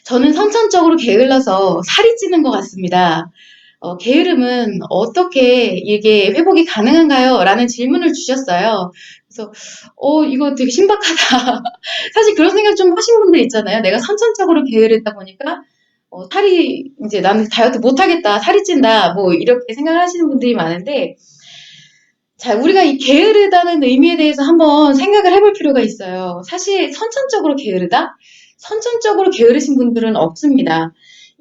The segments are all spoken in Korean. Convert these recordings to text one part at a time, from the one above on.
저는 선천적으로 게을러서 살이 찌는 것 같습니다. 게으름은 어떻게 이게 회복이 가능한가요? 라는 질문을 주셨어요. 그래서, 이거 되게 신박하다. 사실 그런 생각 좀 하신 분들 있잖아요. 내가 선천적으로 게으르다 보니까, 살이, 이제 나는 다이어트 못하겠다, 살이 찐다, 뭐, 이렇게 생각을 하시는 분들이 많은데, 자, 우리가 이 게으르다는 의미에 대해서 한번 생각을 해볼 필요가 있어요. 사실 선천적으로 게으르다? 선천적으로 게으르신 분들은 없습니다.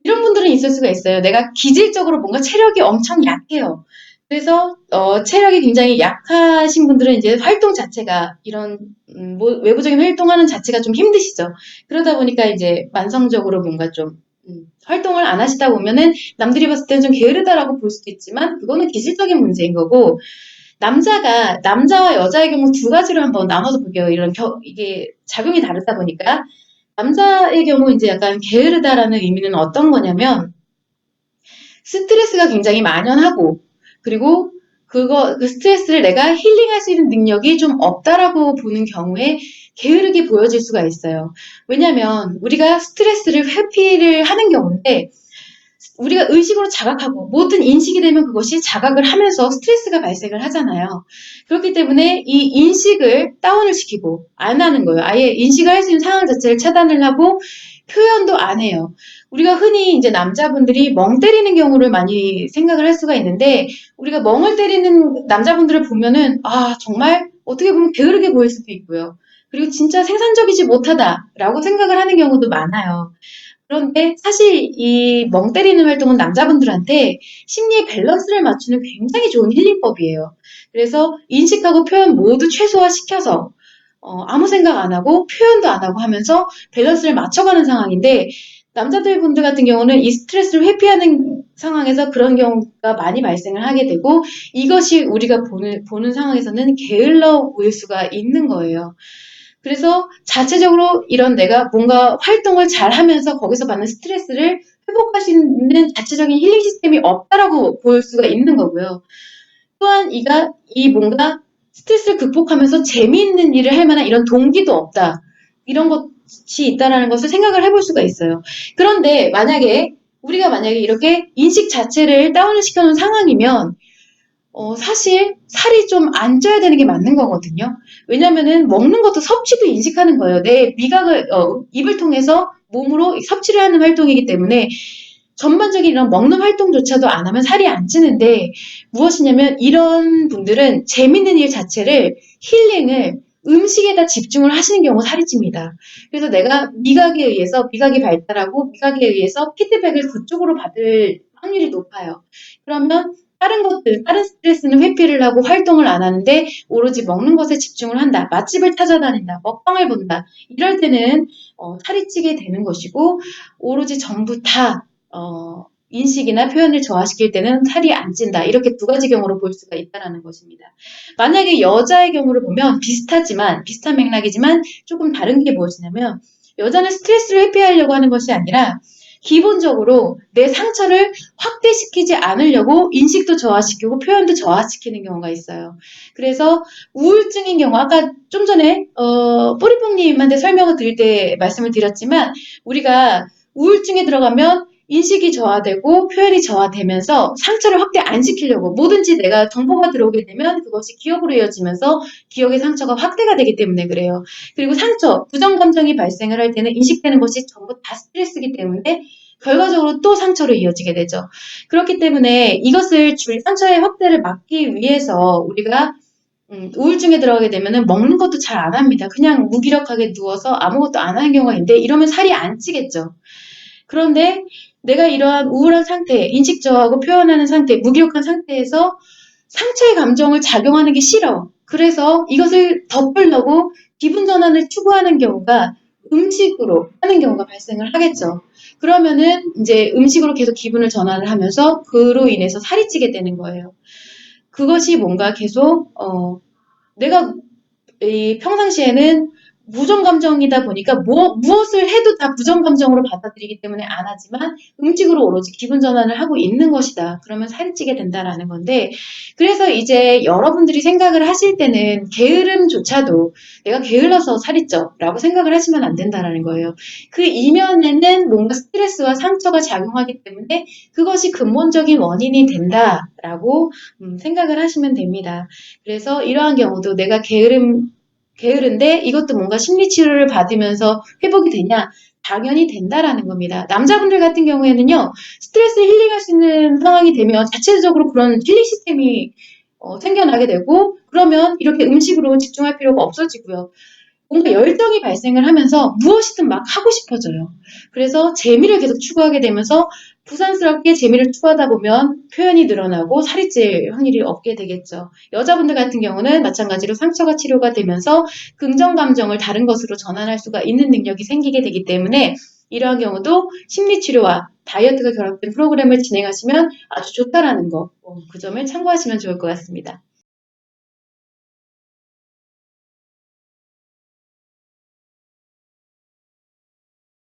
이런 분들은 있을 수가 있어요. 내가 기질적으로 뭔가 체력이 엄청 약해요. 그래서 체력이 굉장히 약하신 분들은 이제 활동 자체가 이런 뭐 외부적인 활동하는 자체가 좀 힘드시죠. 그러다 보니까 이제 만성적으로 뭔가 좀 활동을 안 하시다 보면은 남들이 봤을 때는 좀 게으르다라고 볼 수도 있지만 그거는 기질적인 문제인 거고 남자와 여자의 경우 두 가지로 한번 나눠서 볼게요. 이게 작용이 다르다 보니까. 남자의 경우 이제 약간 게으르다라는 의미는 어떤 거냐면, 스트레스가 굉장히 만연하고, 그리고 그 스트레스를 내가 힐링할 수 있는 능력이 좀 없다라고 보는 경우에 게으르게 보여질 수가 있어요. 왜냐면, 우리가 스트레스를 회피를 하는 경우인데, 우리가 의식으로 자각하고 모든 인식이 되면 그것이 자각을 하면서 스트레스가 발생을 하잖아요. 그렇기 때문에 이 인식을 다운을 시키고 안 하는 거예요. 아예 인식을 할 수 있는 상황 자체를 차단을 하고 표현도 안 해요. 우리가 흔히 이제 남자분들이 멍 때리는 경우를 많이 생각을 할 수가 있는데 우리가 멍을 때리는 남자분들을 보면은 정말 어떻게 보면 게으르게 보일 수도 있고요. 그리고 진짜 생산적이지 못하다라고 생각을 하는 경우도 많아요. 그런데 사실 이 멍 때리는 활동은 남자분들한테 심리의 밸런스를 맞추는 굉장히 좋은 힐링법이에요. 그래서 인식하고 표현 모두 최소화시켜서 아무 생각 안 하고 표현도 안 하고 하면서 밸런스를 맞춰가는 상황인데 남자들 분들 같은 경우는 이 스트레스를 회피하는 상황에서 그런 경우가 많이 발생을 하게 되고 이것이 우리가 보는 상황에서는 게을러 보일 수가 있는 거예요. 그래서 자체적으로 이런 내가 뭔가 활동을 잘 하면서 거기서 받는 스트레스를 회복할 수 있는 자체적인 힐링 시스템이 없다라고 볼 수가 있는 거고요. 또한 이 뭔가 스트레스를 극복하면서 재미있는 일을 할 만한 이런 동기도 없다. 이런 것이 있다라는 것을 생각을 해볼 수가 있어요. 그런데 우리가 만약에 이렇게 인식 자체를 다운을 시켜놓은 상황이면 사실 살이 좀 안 쪄야 되는 게 맞는 거거든요. 왜냐면은 먹는 것도 섭취도 인식하는 거예요. 내 입을 통해서 몸으로 섭취를 하는 활동이기 때문에 전반적인 이런 먹는 활동조차도 안 하면 살이 안 찌는데 무엇이냐면 이런 분들은 재밌는 일 자체를 힐링을 음식에다 집중을 하시는 경우가 살이 찝니다. 그래서 내가 미각이 발달하고 미각에 의해서 피드백을 그쪽으로 받을 확률이 높아요. 그러면 다른 스트레스는 회피를 하고 활동을 안 하는데 오로지 먹는 것에 집중을 한다. 맛집을 찾아다닌다. 먹방을 본다. 이럴 때는 살이 찌게 되는 것이고 오로지 전부 다 인식이나 표현을 저하시킬 때는 살이 안 찐다. 이렇게 두 가지 경우로 볼 수가 있다는 것입니다. 만약에 여자의 경우를 보면 비슷한 맥락이지만 조금 다른 게 무엇이냐면 여자는 스트레스를 회피하려고 하는 것이 아니라 기본적으로 내 상처를 확대시키지 않으려고 인식도 저하시키고 표현도 저하시키는 경우가 있어요. 그래서 우울증인 경우 아까 좀 전에 뽀리뽕님한테 설명을 드릴 때 말씀을 드렸지만 우리가 우울증에 들어가면 인식이 저하되고 표현이 저하되면서 상처를 확대 안 시키려고 뭐든지 내가 정보가 들어오게 되면 그것이 기억으로 이어지면서 기억의 상처가 확대가 되기 때문에 그래요. 그리고 부정 감정이 발생을 할 때는 인식되는 것이 전부 다 스트레스이기 때문에 결과적으로 또 상처로 이어지게 되죠. 그렇기 때문에 상처의 확대를 막기 위해서 우리가 우울증에 들어가게 되면은 먹는 것도 잘 안 합니다. 그냥 무기력하게 누워서 아무것도 안 하는 경우가 있는데 이러면 살이 안 찌겠죠. 그런데 내가 이러한 우울한 상태, 인식 저하고 표현하는 상태, 무기력한 상태에서 상처의 감정을 작용하는 게 싫어. 그래서 이것을 덮으려고 기분 전환을 추구하는 경우가 음식으로 하는 경우가 발생을 하겠죠. 그러면은 이제 음식으로 계속 기분을 전환을 하면서 그로 인해서 살이 찌게 되는 거예요. 그것이 뭔가 계속 내가 이 평상시에는 부정 감정이다 보니까 무엇을 해도 다 부정 감정으로 받아들이기 때문에 안 하지만 음식으로 오로지 기분 전환을 하고 있는 것이다. 그러면 살이 찌게 된다라는 건데 그래서 이제 여러분들이 생각을 하실 때는 게으름조차도 내가 게을러서 살이 쪄라고 생각을 하시면 안 된다라는 거예요. 그 이면에는 뭔가 스트레스와 상처가 작용하기 때문에 그것이 근본적인 원인이 된다라고 생각을 하시면 됩니다. 그래서 이러한 경우도 내가 게으른데 이것도 뭔가 심리 치료를 받으면서 회복이 되냐? 당연히 된다라는 겁니다. 남자분들 같은 경우에는요, 스트레스 힐링할 수 있는 상황이 되면 자체적으로 그런 힐링 시스템이 생겨나게 되고, 그러면 이렇게 음식으로 집중할 필요가 없어지고요. 뭔가 열정이 발생을 하면서 무엇이든 막 하고 싶어져요. 그래서 재미를 계속 추구하게 되면서 부산스럽게 재미를 추구하다 보면 표현이 늘어나고 살이 찔 확률이 없게 되겠죠. 여자분들 같은 경우는 마찬가지로 상처가 치료가 되면서 긍정 감정을 다른 것으로 전환할 수가 있는 능력이 생기게 되기 때문에 이러한 경우도 심리 치료와 다이어트가 결합된 프로그램을 진행하시면 아주 좋다라는 거, 그 점을 참고하시면 좋을 것 같습니다.